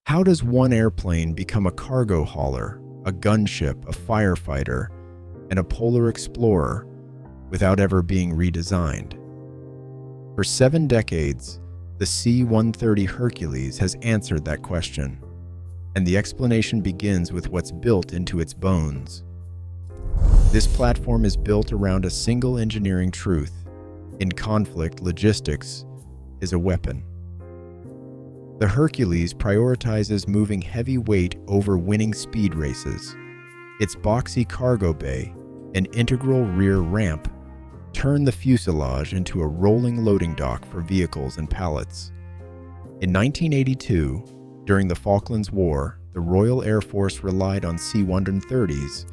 How does one airplane become a cargo hauler, a gunship, a firefighter, and a polar explorer without ever being redesigned? For 7 decades, the C-130 Hercules has answered that question, and the explanation begins with what's built into its bones. This platform is built around a single engineering truth: in conflict, logistics is a weapon. The Hercules prioritizes moving heavy weight over winning speed races. Its boxy cargo bay and integral rear ramp turn the fuselage into a rolling loading dock for vehicles and pallets. In 1982, during the Falklands War, the Royal Air Force relied on C-130s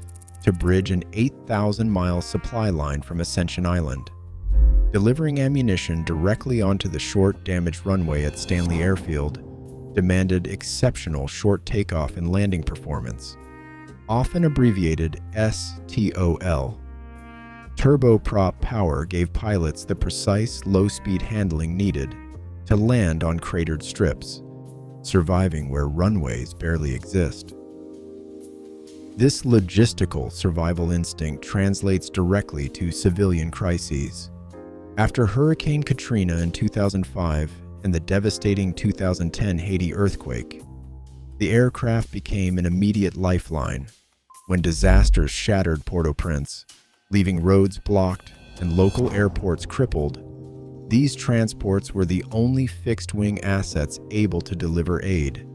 to bridge an 8,000-mile supply line from Ascension Island. Delivering ammunition directly onto the short, damaged runway at Stanley Airfield demanded exceptional short takeoff and landing performance, often abbreviated STOL. Turboprop power gave pilots the precise, low-speed handling needed to land on cratered strips, surviving where runways barely exist. This logistical survival instinct translates directly to civilian crises. After Hurricane Katrina in 2005 and the devastating 2010 Haiti earthquake, the aircraft became an immediate lifeline. When disasters shattered Port-au-Prince, leaving roads blocked and local airports crippled, these transports were the only fixed-wing assets able to deliver aid.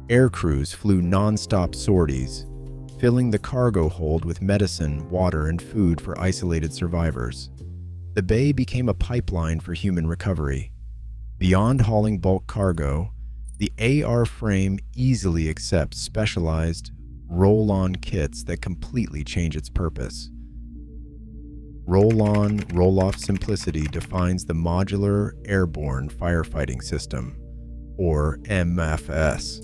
Air crews flew non-stop sorties, filling the cargo hold with medicine, water, and food for isolated survivors. The bay became a pipeline for human recovery. Beyond hauling bulk cargo, the AR frame easily accepts specialized roll-on kits that completely change its purpose. Roll-on, roll-off simplicity defines the Modular Airborne Firefighting System, or MFS.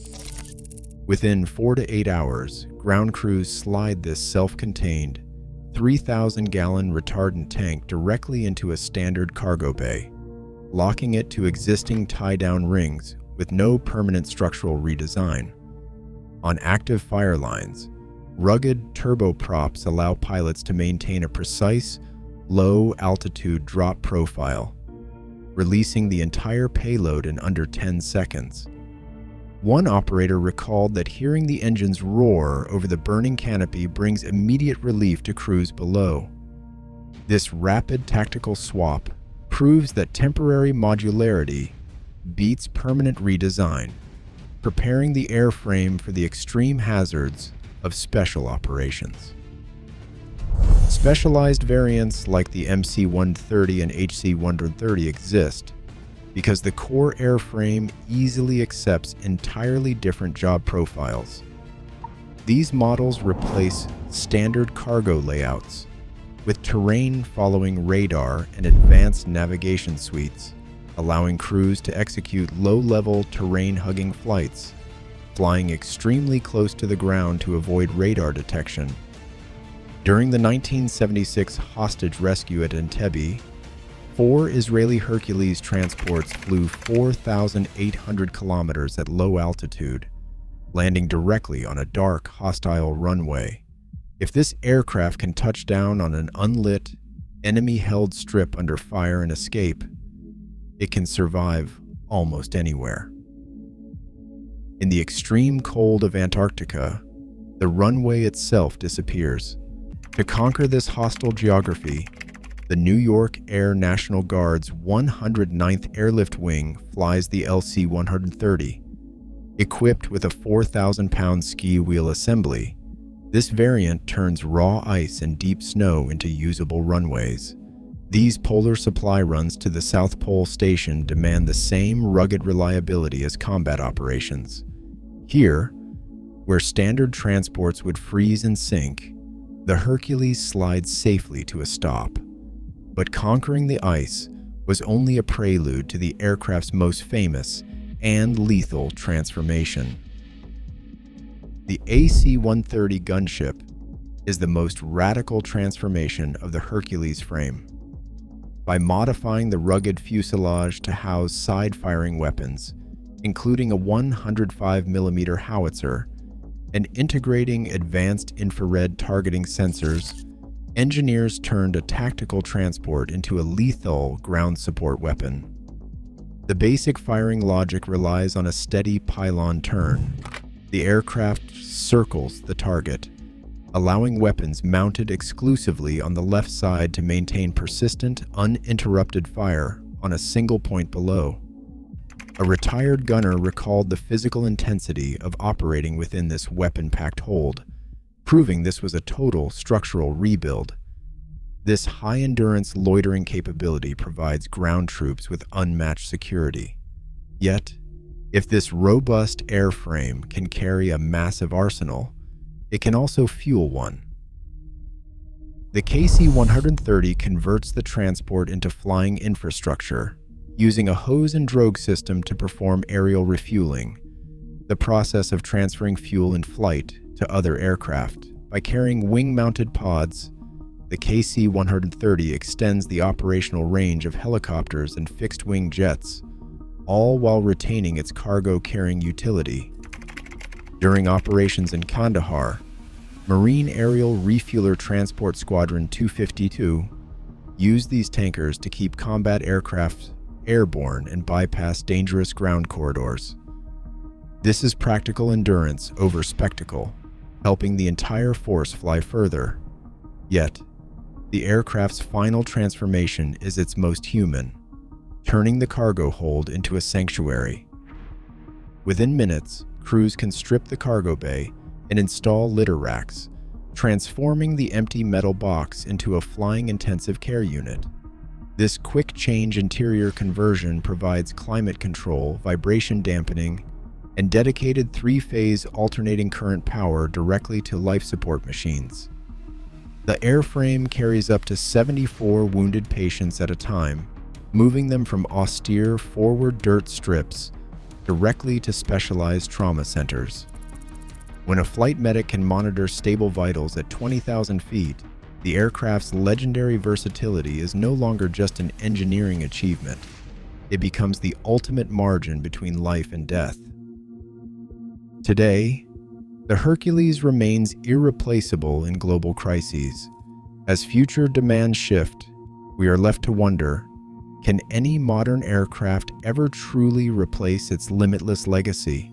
Within 4 to 8 hours, ground crews slide this self-contained 3,000-gallon retardant tank directly into a standard cargo bay, locking it to existing tie-down rings with no permanent structural redesign. On active fire lines, rugged turboprops allow pilots to maintain a precise, low-altitude drop profile, releasing the entire payload in under 10 seconds. One operator recalled that hearing the engines roar over the burning canopy brings immediate relief to crews below. This rapid tactical swap proves that temporary modularity beats permanent redesign, preparing the airframe for the extreme hazards of special operations. Specialized variants like the MC-130 and HC-130 exist because the core airframe easily accepts entirely different job profiles. These models replace standard cargo layouts with terrain following radar and advanced navigation suites, allowing crews to execute low-level terrain-hugging flights, flying extremely close to the ground to avoid radar detection. During the 1976 hostage rescue at Entebbe, 4 Israeli Hercules transports flew 4,800 kilometers at low altitude, landing directly on a dark, hostile runway. If this aircraft can touch down on an unlit, enemy-held strip under fire and escape, it can survive almost anywhere. In the extreme cold of Antarctica, the runway itself disappears. To conquer this hostile geography, the New York Air National Guard's 109th Airlift Wing flies the LC-130. Equipped with a 4,000-pound ski wheel assembly, this variant turns raw ice and deep snow into usable runways. These polar supply runs to the South Pole Station demand the same rugged reliability as combat operations. Here, where standard transports would freeze and sink, the Hercules slides safely to a stop. But conquering the ice was only a prelude to the aircraft's most famous and lethal transformation. The AC-130 gunship is the most radical transformation of the Hercules frame. By modifying the rugged fuselage to house side-firing weapons, including a 105mm howitzer, and integrating advanced infrared targeting sensors, engineers turned a tactical transport into a lethal ground support weapon. The basic firing logic relies on a steady pylon turn. The aircraft circles the target, allowing weapons mounted exclusively on the left side to maintain persistent, uninterrupted fire on a single point below. A retired gunner recalled the physical intensity of operating within this weapon-packed hold, proving this was a total structural rebuild. This high-endurance loitering capability provides ground troops with unmatched security. Yet, if this robust airframe can carry a massive arsenal, it can also fuel one. The KC-130 converts the transport into flying infrastructure, using a hose and drogue system to perform aerial refueling, the process of transferring fuel in flight to other aircraft. By carrying wing-mounted pods, the KC-130 extends the operational range of helicopters and fixed-wing jets, all while retaining its cargo-carrying utility. During operations in Kandahar, Marine Aerial Refueler Transport Squadron 252 used these tankers to keep combat aircraft airborne and bypass dangerous ground corridors. This is practical endurance over spectacle, helping the entire force fly further. Yet, the aircraft's final transformation is its most human, turning the cargo hold into a sanctuary. Within minutes, crews can strip the cargo bay and install litter racks, transforming the empty metal box into a flying intensive care unit. This quick change interior conversion provides climate control, vibration dampening, and dedicated 3-phase alternating current power directly to life support machines. The airframe carries up to 74 wounded patients at a time, moving them from austere forward dirt strips directly to specialized trauma centers. When a flight medic can monitor stable vitals at 20,000 feet, the aircraft's legendary versatility is no longer just an engineering achievement. It becomes the ultimate margin between life and death. Today, the Hercules remains irreplaceable in global crises. As future demands shift, we are left to wonder, can any modern aircraft ever truly replace its limitless legacy?